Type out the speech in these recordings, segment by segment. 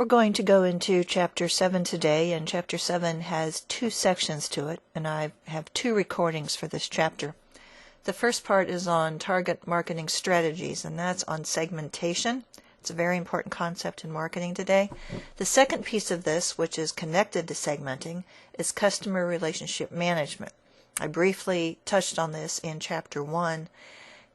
We're going to go into Chapter 7 today, and Chapter 7 has two sections to it, and I have two recordings for this chapter. The first part is on target marketing strategies, and that's on segmentation. It's a very important concept in marketing today. The second piece of this, which is connected to segmenting, is customer relationship management. I briefly touched on this in Chapter 1.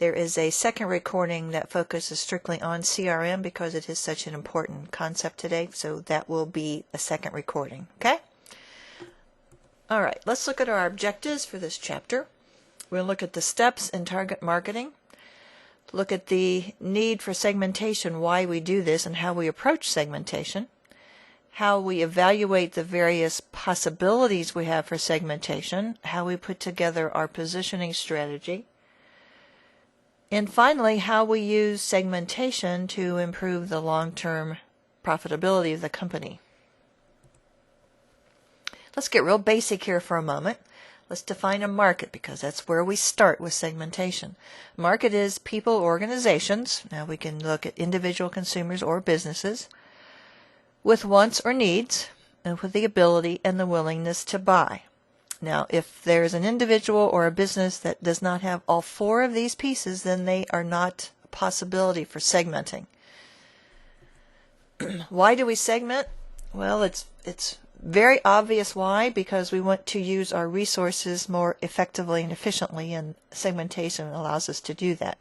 There is a second recording that focuses strictly on CRM because it is such an important concept today, so that will be a second recording, okay? All right, let's look at our objectives for this chapter. We'll look at the steps in target marketing, look at the need for segmentation, why we do this and how we approach segmentation, how we evaluate the various possibilities we have for segmentation, how we put together our positioning strategy, and finally, how we use segmentation to improve the long-term profitability of the company. Let's get real basic here for a moment. Let's define a market because that's where we start with segmentation. Market is people, organizations. Now we can look at individual consumers or businesses with wants or needs and with the ability and the willingness to buy. Now, if there's an individual or a business that does not have all four of these pieces, then they are not a possibility for segmenting. Why do we segment? Well, it's very obvious why, because we want to use our resources more effectively and efficiently, and segmentation allows us to do that.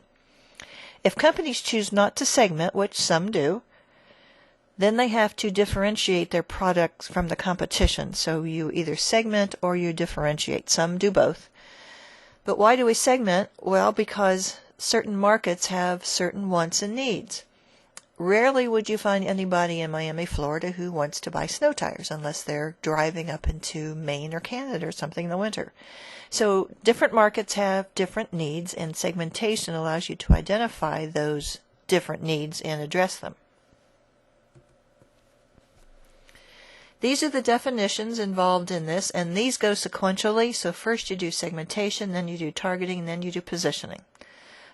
If companies choose not to segment, which some do, then they have to differentiate their products from the competition. So you either segment or you differentiate. Some do both. But why do we segment? Well, because certain markets have certain wants and needs. Rarely would you find anybody in Miami, Florida who wants to buy snow tires unless they're driving up into Maine or Canada or something in the winter. So different markets have different needs, and segmentation allows you to identify those different needs and address them. These are the definitions involved in this, and these go sequentially. So first you do segmentation, then you do targeting, then you do positioning.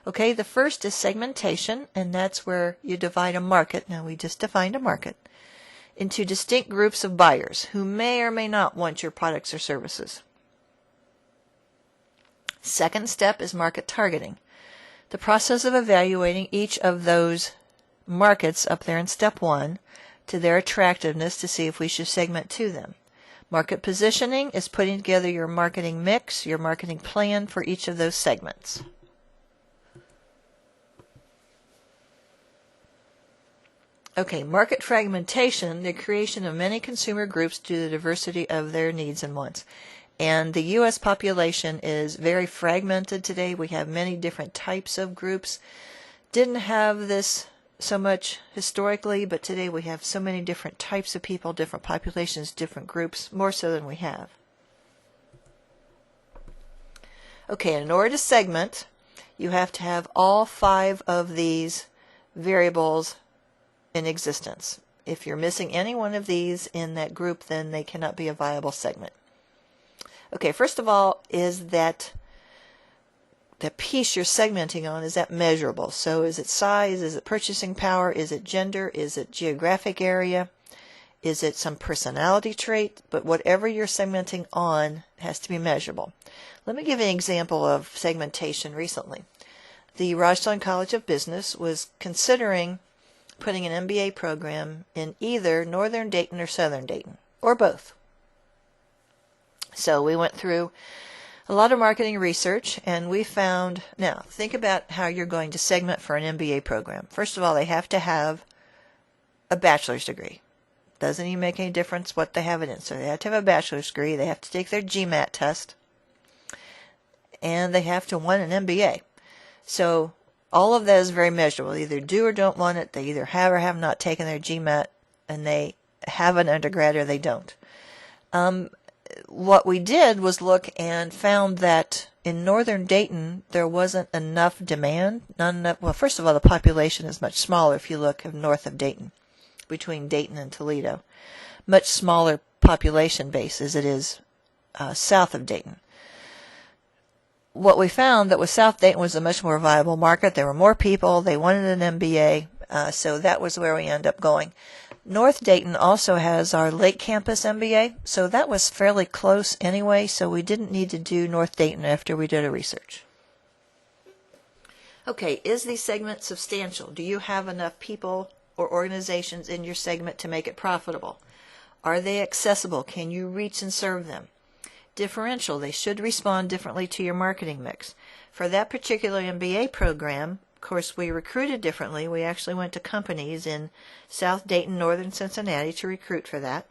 Okay, the first is segmentation, and that's where you divide a market. Now we just defined a market into distinct groups of buyers who may or may not want your products or services. Second step is market targeting. The process of evaluating each of those markets up there in step 1 to their attractiveness to see if we should segment to them. Market positioning is putting together your marketing mix, your marketing plan for each of those segments. Okay, market fragmentation, the creation of many consumer groups due to the diversity of their needs and wants. And the U.S. population is very fragmented today. We have many different types of groups. Didn't have this so much historically, but today we have so many different types of people, different populations, different groups, more so than we have. Okay, in order to segment, you have to have all 5 of these variables in existence. If you're missing any one of these in that group, then they cannot be a viable segment. Okay, first of all, is that the piece you're segmenting on, is that measurable? So is it size? Is it purchasing power? Is it gender? Is it geographic area? Is it some personality trait? But whatever you're segmenting on has to be measurable. Let me give you an example of segmentation recently. The Rajasthan College of Business was considering putting an MBA program in either Northern Dayton or Southern Dayton, or both. So we went through a lot of marketing research, and we found, now think about how you're going to segment for an MBA program. First of all, they have to have a bachelor's degree. Doesn't even make any difference what they have it in. So they have to have a bachelor's degree, they have to take their GMAT test, and they have to want an MBA. So all of that is very measurable. They either do or don't want it. They either have or have not taken their GMAT, and they have an undergrad or they don't. What we did was look and found that in Northern Dayton, there wasn't enough demand. Not enough. Well, first of all, the population is much smaller if you look north of Dayton, between Dayton and Toledo. Much smaller population base as it is south of Dayton. What we found that with South Dayton was a much more viable market. There were more people. They wanted an MBA. So that was where we ended up going. North Dayton also has our Lake Campus MBA, so that was fairly close anyway, so we didn't need to do North Dayton after we did our research. Okay, is the segment substantial? Do you have enough people or organizations in your segment to make it profitable? Are they accessible? Can you reach and serve them? Differential, they should respond differently to your marketing mix. For that particular MBA program, of course, we recruited differently. We actually went to companies in South Dayton, Northern Cincinnati to recruit for that.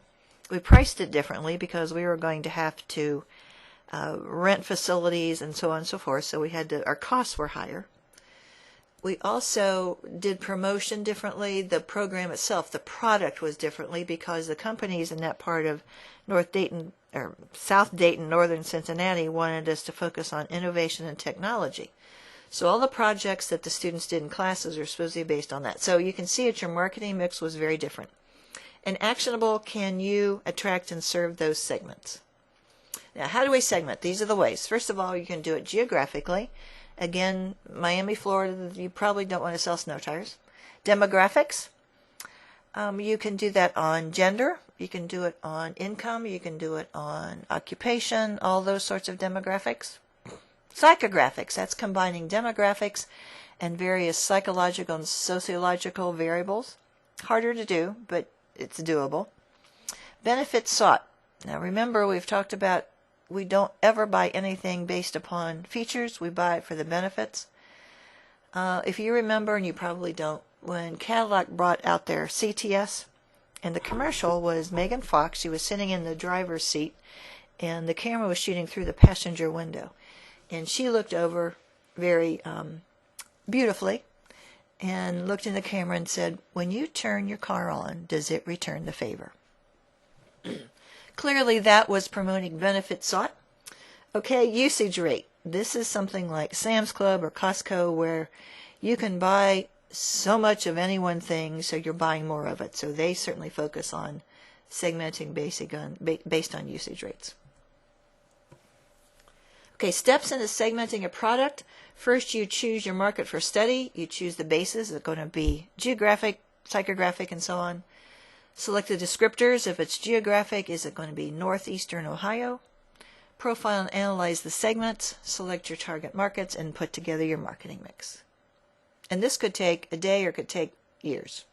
We priced it differently because we were going to have to rent facilities and so on and so forth, so our costs were higher. We also did promotion differently. The program itself, the product was differently because the companies in that part of North Dayton or South Dayton, Northern Cincinnati wanted us to focus on innovation and technology. So all the projects that the students did in classes are supposed to be based on that. So you can see that your marketing mix was very different. And actionable, can you attract and serve those segments? Now, how do we segment? These are the ways. First of all, you can do it geographically. Again, Miami, Florida, you probably don't want to sell snow tires. Demographics, you can do that on gender, you can do it on income, you can do it on occupation, all those sorts of demographics. Psychographics, that's combining demographics and various psychological and sociological variables. Harder to do, but it's doable. Benefits sought. Now remember, we've talked about we don't ever buy anything based upon features. We buy it for the benefits. If you remember, and you probably don't, when Cadillac brought out their CTS, and the commercial was Megan Fox. She was sitting in the driver's seat, and the camera was shooting through the passenger window. And she looked over very beautifully and looked in the camera and said, "When you turn your car on, does it return the favor?" Clearly that was promoting benefit sought. Okay, usage rate. This is something like Sam's Club or Costco where you can buy so much of any one thing, so you're buying more of it. So they certainly focus on segmenting based on usage rates. Okay, steps into segmenting a product. First, you choose your market for study. You choose the bases. It's going to be geographic, psychographic, and so on. Select the descriptors. If it's geographic, is it going to be northeastern Ohio? Profile and analyze the segments. Select your target markets and put together your marketing mix. And this could take a day or could take years,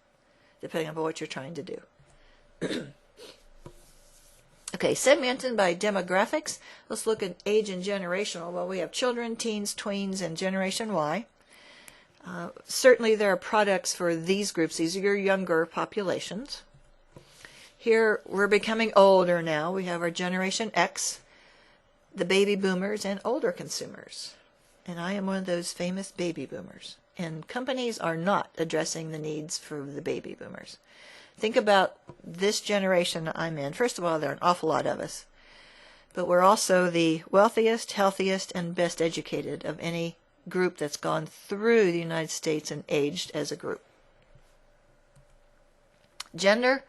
depending on what you're trying to do. Okay, segmented by demographics. Let's look at age and generational. Well, we have children, teens, tweens, and Generation Y. Certainly there are products for these groups. These are your younger populations. Here, we're becoming older now. We have our Generation X, the baby boomers, and older consumers. And I am one of those famous baby boomers. And companies are not addressing the needs for the baby boomers. Think about this generation I'm in. First of all, there are an awful lot of us. But we're also the wealthiest, healthiest, and best educated of any group that's gone through the United States and aged as a group. Gender.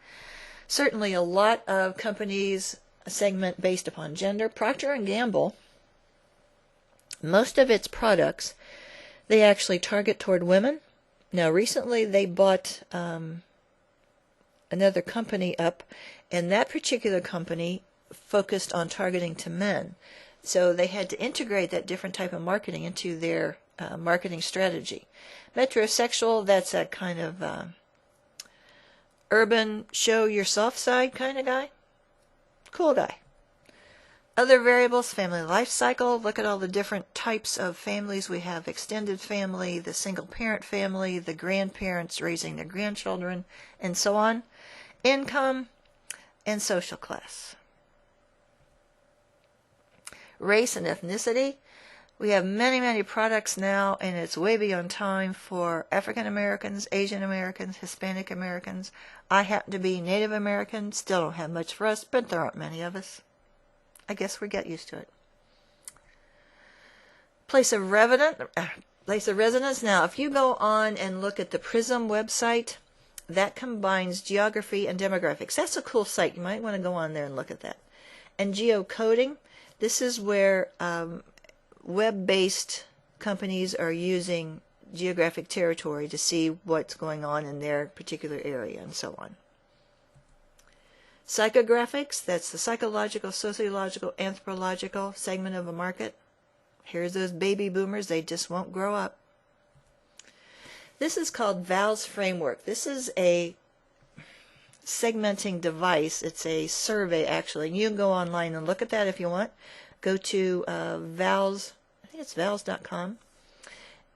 Certainly a lot of companies segment based upon gender. Procter & Gamble, most of its products, they actually target toward women. Now recently they bought another company up, and that particular company focused on targeting to men. So they had to integrate that different type of marketing into their marketing strategy. Metrosexual, that's a kind of urban show your soft side kind of guy. Cool guy. Other variables, family life cycle. Look at all the different types of families we have. Extended family, the single parent family, the grandparents raising their grandchildren, and so on. Income and social class. Race and ethnicity. We have many, many products now, and it's way beyond time for African Americans, Asian Americans, Hispanic Americans. I happen to be Native American, still don't have much for us, but there aren't many of us. I guess we get used to it. Place of residence. Now, if you go on and look at the PRISM website, that combines geography and demographics. That's a cool site. You might want to go on there and look at that. And geocoding. This is where web-based companies are using geographic territory to see what's going on in their particular area and so on. Psychographics, that's the psychological, sociological, anthropological segment of a market. Here's those baby boomers, they just won't grow up. This is called VALS Framework. This is a segmenting device. It's a survey, actually. You can go online and look at that if you want. Go to VALS, I think it's VALS.com,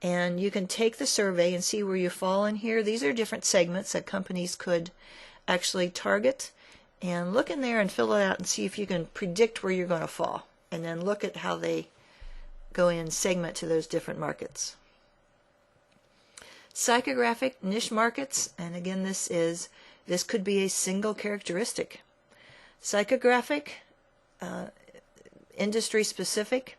and you can take the survey and see where you fall in here. These are different segments that companies could actually target, and look in there and fill it out and see if you can predict where you're going to fall, and then look at how they go in and segment to those different markets. Psychographic niche markets, and again this could be a single characteristic. Psychographic, industry specific.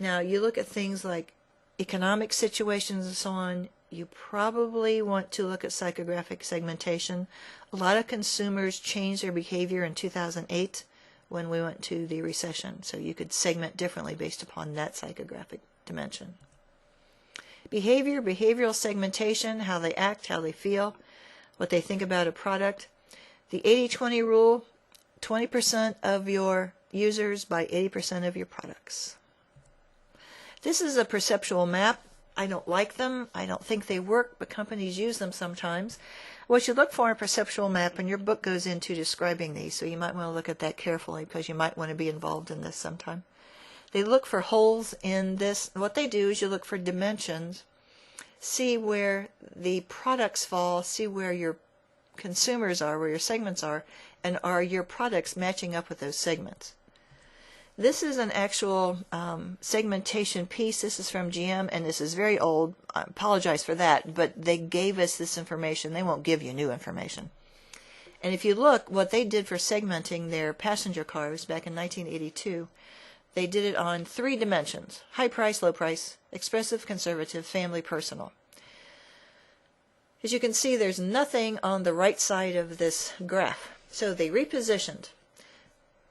Now you look at things like economic situations and so on, you probably want to look at psychographic segmentation. A lot of consumers changed their behavior in 2008 when we went to the recession, so you could segment differently based upon that psychographic dimension. Behavioral segmentation, how they act, how they feel, what they think about a product. The 80-20 rule, 20% of your users buy 80% of your products. This is a perceptual map. I don't like them. I don't think they work, but companies use them sometimes. What you look for in a perceptual map, and your book goes into describing these, so you might want to look at that carefully because you might want to be involved in this sometime. They look for holes in this. What they do is you look for dimensions, see where the products fall, see where your consumers are, where your segments are, and are your products matching up with those segments. This is an actual segmentation piece. This is from GM, and this is very old. I apologize for that, but they gave us this information. They won't give you new information. And if you look, what they did for segmenting their passenger cars back in 1982, they did it on 3 dimensions: high price, low price, expensive, conservative, family, personal. As you can see, there's nothing on the right side of this graph. So they repositioned,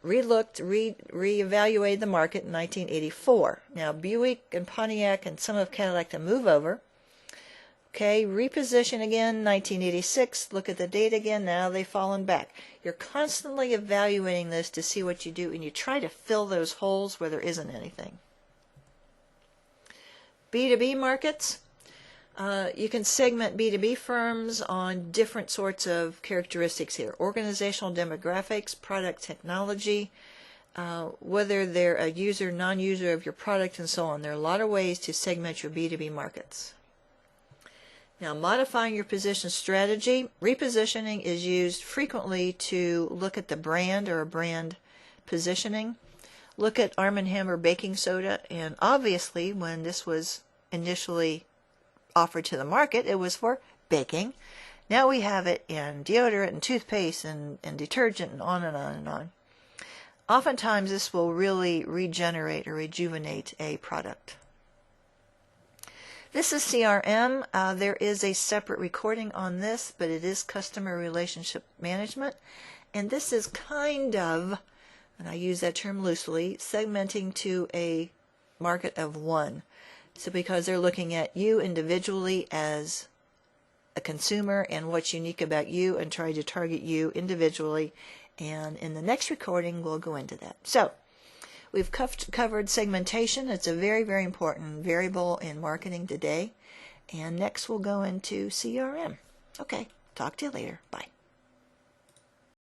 re-looked, re-evaluated the market in 1984. Now Buick and Pontiac and some of Cadillac to move over. Okay, reposition again, 1986. Look at the date again. Now they've fallen back. You're constantly evaluating this to see what you do, and you try to fill those holes where there isn't anything. B2B markets. You can segment B2B firms on different sorts of characteristics here. Organizational demographics, product technology, whether they're a user, non-user of your product, and so on. There are a lot of ways to segment your B2B markets. Now, modifying your position strategy. Repositioning is used frequently to look at the brand or a brand positioning. Look at Arm & Hammer baking soda, and obviously when this was initially offered to the market, it was for baking. Now we have it in deodorant and toothpaste and detergent and on and on and on. Oftentimes this will really regenerate or rejuvenate a product. This is CRM. There is a separate recording on this, but it is customer relationship management. And this is kind of, and I use that term loosely, segmenting to a market of one. So because they're looking at you individually as a consumer and what's unique about you and try to target you individually. And in the next recording, we'll go into that. So we've covered segmentation. It's a very, very important variable in marketing today. And next we'll go into CRM. Okay, talk to you later. Bye.